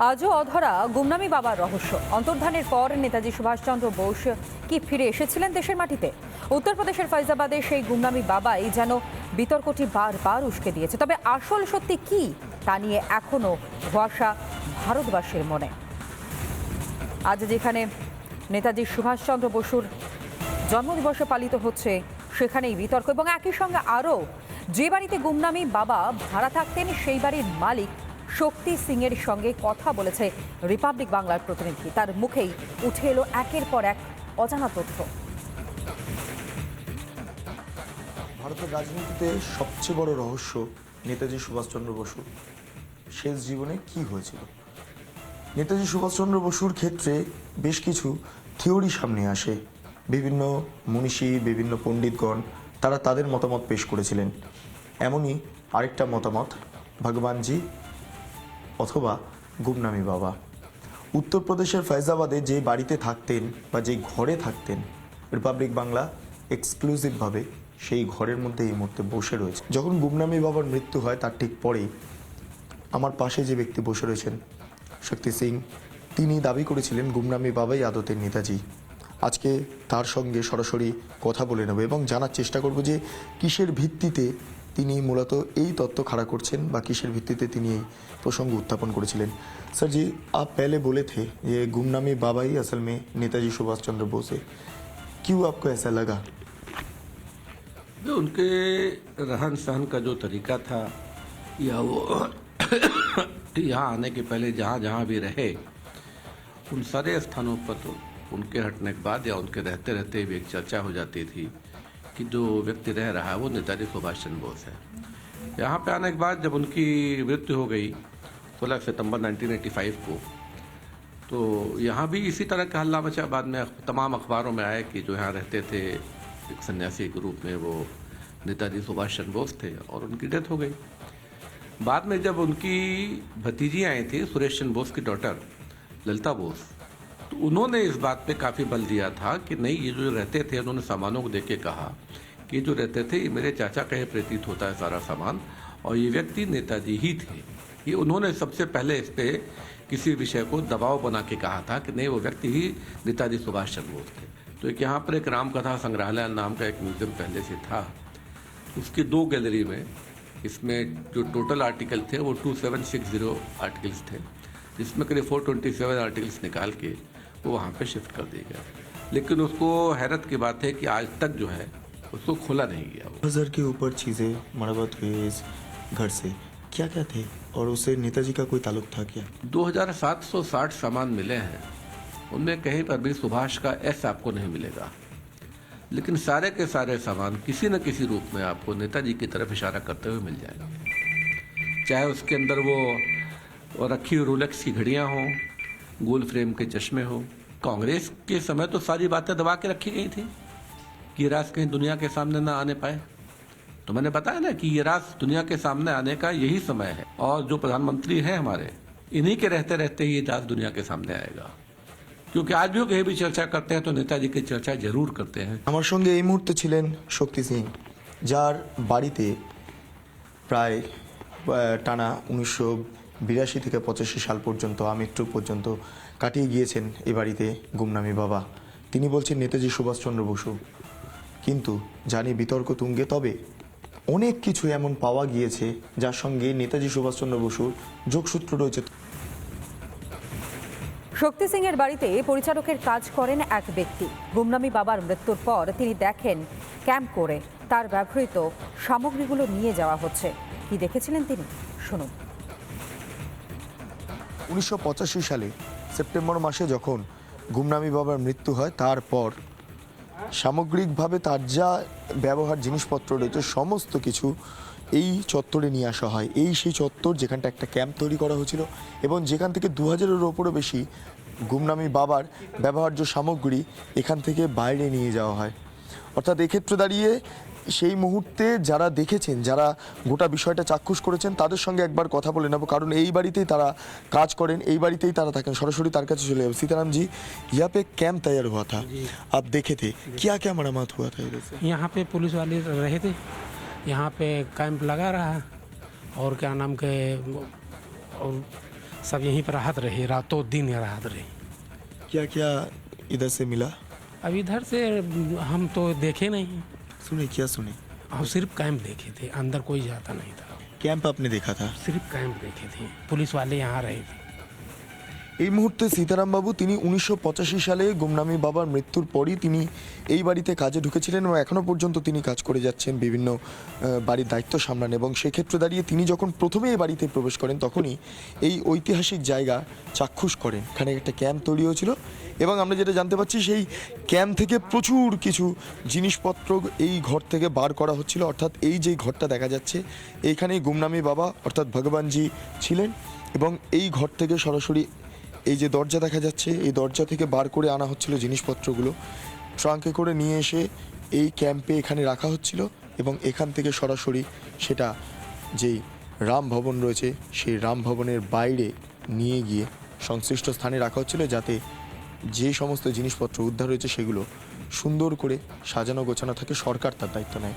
আজও অধরা গুমনামি বাবার রহস্য। অন্তর্ধানের পর নেতাজি সুভাষচন্দ্র বোস কি ফিরে এসেছিলেন দেশের মাটিতে? উত্তরপ্রদেশের ফৈজাবাদে সেই গুমনামি বাবাই যেন বিতর্কটি বারবার উস্কে দিয়েছে। তবে আসল সত্যি কি তা নিয়ে এখনো ধোঁয়াশা ভারতবাসীর মনে। আজ যেখানে নেতাজি সুভাষচন্দ্র বসুর জন্মদিবসে পালিত হচ্ছে, সেখানেই বিতর্ক। এবং একই সঙ্গে আরও যে বাড়িতে গুমনামি বাবা ভাড়া থাকতেন সেই বাড়ির মালিক শক্তি সিং এর সঙ্গে কথা বলেছে রিপাবলিক বাংলার প্রতিনিধি। তার মুখেই উঠে এলো একের পর এক অজানা তথ্য। ভারতের রাজনীতিতে সবচেয়ে বড় রহস্য নেতাজি সুভাষচন্দ্র বসুর শেষ জীবনে কি হয়েছিল। নেতাজি সুভাষচন্দ্র বসুর ক্ষেত্রে বেশ কিছু থিওরি সামনে আসে। বিভিন্ন মনীষী, বিভিন্ন পণ্ডিতগণ তারা তাদের মতামত পেশ করেছিলেন। এমনই আরেকটা মতামত ভগবানজি অথবা গুমনামি বাবা। উত্তরপ্রদেশের ফৈজাবাদে যে বাড়িতে থাকতেন বা যে ঘরে থাকতেন, রিপাবলিক বাংলা এক্সক্লুসিভভাবে সেই ঘরের মধ্যে এই মুহূর্তে বসে রয়েছে। যখন গুমনামি বাবার মৃত্যু হয় তার ঠিক পরেই আমার পাশে যে ব্যক্তি বসে রয়েছেন শক্তি সিং, তিনি দাবি করেছিলেন গুমনামি বাবাই আদতের নেতাজি। আজকে তার সঙ্গে সরাসরি কথা বলে নেব এবং জানার চেষ্টা করব যে কিসের ভিত্তিতে তিনি মূলত এই তত্ত্ব খাড়া করছেন বা কিসের ভিত্তিতে তিনি এই প্রসঙ্গ উত্থাপন করেছিলেন। सर जी, आप पहले बोले थे ये गुमनामी बाबा ही असल में नेताजी सुभाष चंद्र बोस है, क्यों आपको ऐसा लगा? उनके रहन सहन का जो तरीका था, या वो यहाँ आने के पहले जहाँ जहाँ भी रहे उन सारे स्थानों पर तो उनके हटने के बाद या उनके रहते रहते भी एक चर्चा हो जाती थी कि जो व्यक्ति रह रहा है वो नेताजी सुभाष चंद्र बोस है। यहाँ पे आने के बाद जब उनकी मृत्यु हो गई 16 सितंबर 1985 को, तो यहाँ भी इसी तरह का हल्ला मचा। बाद में तमाम अखबारों में आया कि जो यहाँ रहते थे एक सन्यासी के रूप में वो नेताजी सुभाष चंद्र बोस थे, और उनकी डेथ हो गई। बाद में जब उनकी भतीजी आई थी सुरेश चंद्र बोस की डॉटर ललिता बोस, तो उन्होंने इस बात पे काफ़ी बल दिया था कि नहीं, ये जो रहते थे, उन्होंने सामानों को देख के कहा कि जो रहते थे ये मेरे चाचा का ही प्रतीत होता है सारा सामान, और ये व्यक्ति नेताजी ही थे। ये उन्होंने सबसे पहले इस पे किसी विषय को दबाव बना के कहा था कि नहीं, वो व्यक्ति ही नेताजी सुभाष चंद्र बोस थे। तो एक यहाँ पर एक रामकथा संग्रहालय नाम का एक म्यूजियम पहले से था, उसकी 2 गैलरी में इसमें जो टोटल आर्टिकल थे वो 2760 आर्टिकल्स थे, जिसमें करीब 427 आर्टिकल्स निकाल के वो वहाँ पे शिफ्ट कर दिए गए। लेकिन उसको हैरत की बात है कि आज तक जो है उसको खोला नहीं गया। 1000 के ऊपर चीज़ें मरम्मत हुई इस घर से, क्या क्या थे और उससे नेताजी का कोई ताल्लुक था क्या? 2760 सामान मिले हैं, उनमें कहीं पर भी सुभाष का एस आपको नहीं मिलेगा, लेकिन सारे के सारे सामान किसी न किसी रूप में आपको नेताजी की तरफ इशारा करते हुए मिल जाएगा। चाहे उसके अंदर वो रखी हुई रोलेक्स की घड़ियाँ हों, गोल फ्रेम के चश्मे हों। कांग्रेस के समय तो सारी बातें दबा के रखी गई थी कि ये राज कहीं दुनिया के सामने ना आने पाए। तो मैंने बताया ना कि ये राज दुनिया के सामने आने का यही समय है, और जो प्रधानमंत्री हैं हमारे, इन्हीं के रहते रहते ये राज दुनिया के सामने आएगा। क्योंकि आज भी कहीं भी चर्चा करते हैं तो नेताजी की चर्चा जरूर करते हैं। আমার সঙ্গে এই মুহূর্তে ছিলেন শক্তি সিং, যার বাড়িতে প্রায় টানা 1982 থেকে 85 সাল পর্যন্ত আমৃত্যু পর্যন্ত কাটিয়ে গিয়েছেন এই বাড়িতে গুমনামি বাবা। তিনি বলছেন নেতাজি সুভাষচন্দ্র বসু, কিন্তু জানি বিতর্ক তুঙ্গে। তবে অনেক কিছু এমন পাওয়া গিয়েছে যার সঙ্গে নেতাজি সুভাষচন্দ্র বসুর যোগসূত্র রয়েছে। শক্তি সিং এর বাড়িতে পরিচারকের কাজ করেন এক ব্যক্তি। গুমনামি বাবার মৃত্যুর পর তিনি দেখেন ক্যাম্প করে তার ব্যবহৃত সামগ্রীগুলো নিয়ে যাওয়া হচ্ছে। কি দেখেছিলেন তিনি, শুনুন। 1985 সালে সেপ্টেম্বর মাসে যখন গুমনামি বাবার মৃত্যু হয়, তারপর সামগ্রিকভাবে তার যা ব্যবহার জিনিসপত্র রয়েছে সমস্ত কিছু এই চত্বরে নিয়ে আসা হয়। এই সেই চত্বর যেখানটা একটা ক্যাম্প তৈরি করা হয়েছিল এবং যেখান থেকে 2000-এর ওপরও বেশি গুমনামি বাবার ব্যবহার্য সামগ্রী এখান থেকে বাইরে নিয়ে যাওয়া হয়। অর্থাৎ এক্ষেত্রে দাঁড়িয়ে সেই মুহূর্তে যারা দেখেছেন, যারা গোটা বিষয়টা চাক্ষুষ করেছেন, তাদের সঙ্গে একবার কথা বলে নেব, কারণ এই বাড়িতেই তারা কাজ করেন, এই বাড়িতেই তারা থাকেন। সরাসরি তার কাছে চলে যাব। सीताराम जी, यहाँ पे कैंप तैयार हुआ था, आप देखे थे, क्या क्या मरम्मत हुआ था इधर से? यहाँ पे पुलिस वाले रहे थे, यहाँ पे कैंप लगा रहा, और क्या नाम के, और सब यहीं पर राहत रही, रातों दिन राहत रही। क्या क्या इधर से मिला? अब इधर से हम तो देखे नहीं, सुने, क्या सुने? हम सिर्फ कैंप देखे थे, अंदर कोई जाता नहीं था। कैंप आपने देखा था? सिर्फ कैंप देखे थे, पुलिस वाले यहाँ रहे थे। এই মুহূর্তে সীতারাম বাবু তিনি 1985 সালে গুমনামি বাবার মৃত্যুর পরই তিনি এই বাড়িতে কাজে ঢুকেছিলেন এবং এখনও পর্যন্ত তিনি কাজ করে যাচ্ছেন বিভিন্ন বাড়ির দায়িত্ব সামলান। এবং সেক্ষেত্রে দাঁড়িয়ে তিনি যখন প্রথমে এই বাড়িতে প্রবেশ করেন তখনই এই ঐতিহাসিক জায়গা চাক্ষুষ করেন। এখানে একটা ক্যাম্প তৈরি হয়েছিল এবং আমরা যেটা জানতে পারছি সেই ক্যাম্প থেকে প্রচুর কিছু জিনিসপত্র এই ঘর থেকে বার করা হচ্ছিল। অর্থাৎ এই যে ঘরটা দেখা যাচ্ছে এইখানেই গুমনামি বাবা অর্থাৎ ভগবানজি ছিলেন এবং এই ঘর থেকে সরাসরি এই যে দরজা দেখা যাচ্ছে এই দরজা থেকে বার করে আনা হচ্ছিল জিনিসপত্রগুলো, ট্রাঙ্কে করে নিয়ে এসে এই ক্যাম্পে এখানে রাখা হচ্ছিল এবং এখান থেকে সরাসরি সেটা যেই রাম ভবন রয়েছে সেই রাম ভবনের বাইরে নিয়ে গিয়ে সংশ্লিষ্ট স্থানে রাখা হচ্ছিল যাতে যে সমস্ত জিনিসপত্র উদ্ধার হয়েছে সেগুলো সুন্দর করে সাজানো গোছানো থাকে। সরকার তার দায়িত্ব নেয়।